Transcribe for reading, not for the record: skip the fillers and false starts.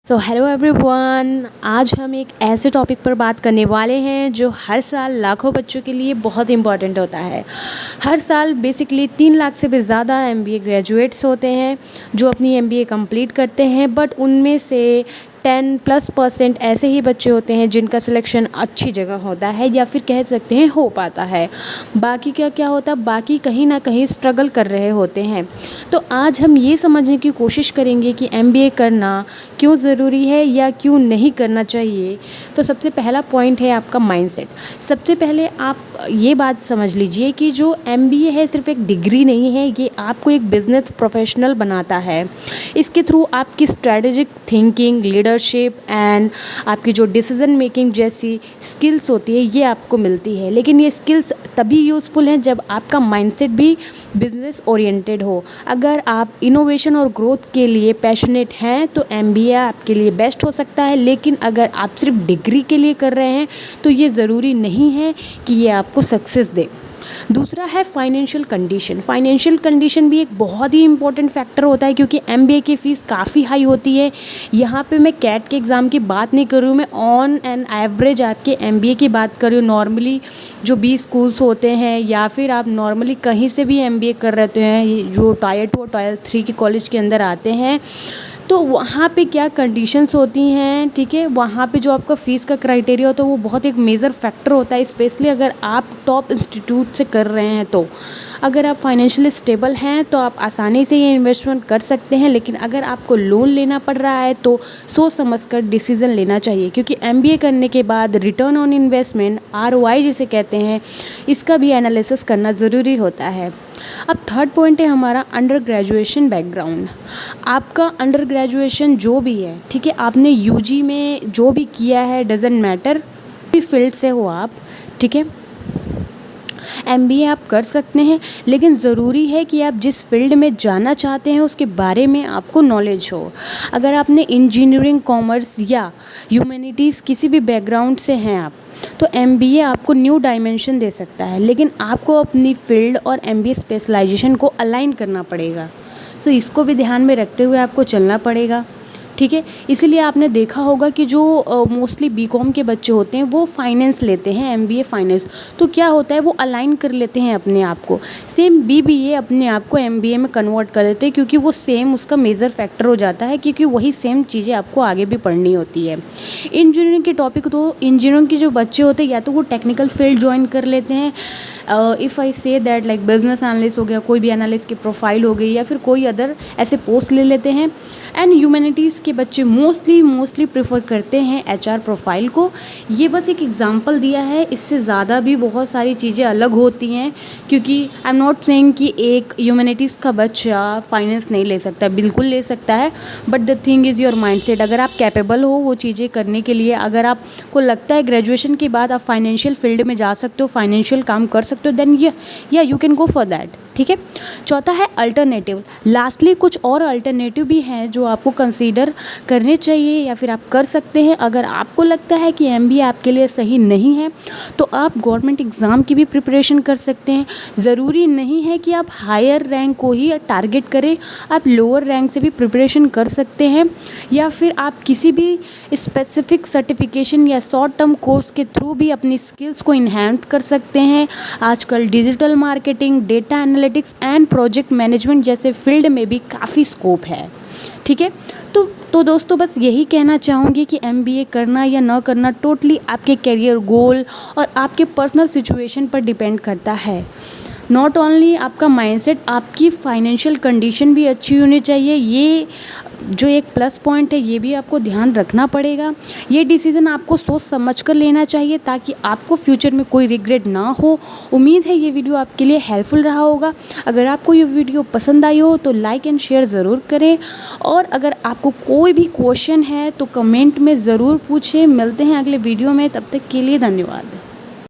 So hello everyone, आज हम एक ऐसे टॉपिक पर बात करने वाले हैं जो हर साल लाखों बच्चों के लिए बहुत इंपॉर्टेंट होता है। हर साल बेसिकली 3 लाख से भी ज़्यादा एमबीए ग्रेजुएट्स होते हैं जो अपनी एमबीए कंप्लीट करते हैं, बट उनमें से 10+% ऐसे ही बच्चे होते हैं जिनका सिलेक्शन अच्छी जगह होता है या फिर कह सकते हैं हो पाता है। बाकी क्या होता है, बाकी कहीं ना कहीं स्ट्रगल कर रहे होते हैं। तो आज हम ये समझने की कोशिश करेंगे कि एमबीए करना क्यों ज़रूरी है या क्यों नहीं करना चाहिए। तो सबसे पहला पॉइंट है आपका माइंडसेट। सबसे पहले आप ये बात समझ लीजिए कि जो एमबीए है सिर्फ एक डिग्री नहीं है, ये आपको एक बिजनेस प्रोफेशनल बनाता है। इसके थ्रू आपकी स्ट्रेटेजिक थिंकिंग, लीडरशिप एंड आपकी जो डिसीजन मेकिंग जैसी स्किल्स होती है ये आपको मिलती है। लेकिन ये स्किल्स तभी यूज़फुल हैं जब आपका माइंडसेट भी बिजनेस ओरिएंटेड हो। अगर आप इनोवेशन और ग्रोथ के लिए पैशनेट हैं तो एमबीए आपके लिए बेस्ट हो सकता है। लेकिन अगर आप सिर्फ डिग्री के लिए कर रहे हैं तो ये ज़रूरी नहीं है कि ये आपको सक्सेस दे। दूसरा है फाइनेंशियल कंडीशन। फाइनेंशियल कंडीशन भी एक बहुत ही इंपॉर्टेंट फैक्टर होता है क्योंकि एमबीए की फ़ीस काफ़ी हाई होती है। यहाँ पे मैं कैट के एग्ज़ाम की बात नहीं कर रही हूँ, मैं ऑन एन एवरेज आपके एमबीए की बात कर रही हूँ। नॉर्मली जो 20 स्कूल्स होते हैं या फिर आप नॉर्मली कहीं से भी एमबीए कर रहे हैं जो टायर 2 और टायर 3 के कॉलेज के अंदर आते हैं, तो वहाँ पे क्या कंडीशंस होती हैं, ठीक है। वहाँ पे जो आपका फ़ीस का क्राइटेरिया होता है वो बहुत एक मेजर फैक्टर होता है, स्पेशली अगर आप टॉप इंस्टीट्यूट से कर रहे हैं। तो अगर आप फाइनेंशियली स्टेबल हैं तो आप आसानी से ये इन्वेस्टमेंट कर सकते हैं। लेकिन अगर आपको लोन लेना पड़ रहा है तो सोच समझ कर डिसीज़न लेना चाहिए, क्योंकि एमबीए करने के बाद रिटर्न ऑन इन्वेस्टमेंट आरओआई जिसे कहते हैं, इसका भी एनालिसिस करना ज़रूरी होता है। अब थर्ड पॉइंट है हमारा अंडर ग्रेजुएशन बैकग्राउंड। आपका अंडर ग्रेजुएशन जो भी है, ठीक है, आपने यूजी में जो भी किया है डजेंट मैटर, भी फील्ड से हो आप, ठीक है, एमबीए आप कर सकते हैं। लेकिन ज़रूरी है कि आप जिस फील्ड में जाना चाहते हैं उसके बारे में आपको नॉलेज हो। अगर आपने इंजीनियरिंग, कॉमर्स या ह्यूमैनिटीज़ किसी भी बैकग्राउंड से हैं आप, तो एमबीए आपको न्यू डायमेंशन दे सकता है। लेकिन आपको अपनी फील्ड और एमबीए स्पेशलाइजेशन को अलाइन करना पड़ेगा। तो इसको भी ध्यान में रखते हुए आपको चलना पड़ेगा, ठीक है। इसीलिए आपने देखा होगा कि जो मोस्टली बीकॉम के बच्चे होते हैं वो फाइनेंस लेते हैं, एमबीए फाइनेंस। तो क्या होता है, वो अलाइन कर लेते हैं अपने आप को। सेम बीबीए अपने आप को एमबीए में कन्वर्ट कर लेते हैं क्योंकि वो सेम उसका मेजर फैक्टर हो जाता है, क्योंकि वही सेम चीज़ें आपको आगे भी पढ़नी होती है। इंजीनियरिंग के टॉपिक, तो इंजीनियरिंग के जो बच्चे होते हैं या तो वो टेक्निकल फील्ड ज्वाइन कर लेते हैं, if I say that like business analyst हो गया, कोई भी एनालिस्ट की प्रोफाइल हो गई, या फिर कोई अदर ऐसे पोस्ट ले लेते हैं। एंड ह्यूमैनिटीज़ के बच्चे मोस्टली प्रेफर करते हैं एचआर प्रोफाइल को। ये बस एक एग्जांपल दिया है, इससे ज़्यादा भी बहुत सारी चीज़ें अलग होती हैं। क्योंकि आई एम नॉट सेइंग कि एक ह्यूमैनिटीज़ का बच्चा फाइनेंस नहीं ले सकता, बिल्कुल ले सकता है, but the thing is your mindset. अगर आप कैपेबल हो वो चीज़ें करने के लिए, अगर आपको लगता है ग्रेजुएशन के बाद आप फाइनेंशियल फील्ड में जा सकते हो, फाइनेंशियल काम कर सकते हो, देन या you can go for that, ठीक है। चौथा है अल्टरनेटिव। लास्टली कुछ और अल्टरनेटिव भी हैं जो आपको कंसीडर करने चाहिए या फिर आप कर सकते हैं। अगर आपको लगता है कि एमबीए आपके लिए सही नहीं है तो आप गवर्नमेंट एग्ज़ाम की भी प्रिपरेशन कर सकते हैं। ज़रूरी नहीं है कि आप हायर रैंक को ही टारगेट करें, आप लोअर रैंक से भी प्रिपरेशन कर सकते हैं, या फिर आप किसी भी स्पेसिफिक सर्टिफिकेशन या शॉर्ट टर्म कोर्स के थ्रू भी अपनी स्किल्स को इन्हेंस कर सकते हैं। आजकल digital marketing, data analytics and project management जैसे फील्ड में भी काफ़ी स्कोप है, ठीक है। तो दोस्तों बस यही कहना चाहूँगी कि एमबीए करना या ना करना टोटली आपके करियर गोल और आपके पर्सनल सिचुएशन पर डिपेंड करता है। नॉट ओनली आपका माइंडसेट, आपकी फाइनेंशियल कंडीशन भी अच्छी होनी चाहिए। ये जो एक प्लस पॉइंट है ये भी आपको ध्यान रखना पड़ेगा। ये डिसीज़न आपको सोच समझ कर लेना चाहिए ताकि आपको फ्यूचर में कोई रिग्रेट ना हो। उम्मीद है ये वीडियो आपके लिए हेल्पफुल रहा होगा। अगर आपको ये वीडियो पसंद आई हो तो लाइक एंड शेयर ज़रूर करें, और अगर आपको कोई भी क्वेश्चन है तो कमेंट में ज़रूर पूछें। मिलते हैं अगले वीडियो में, तब तक के लिए धन्यवाद।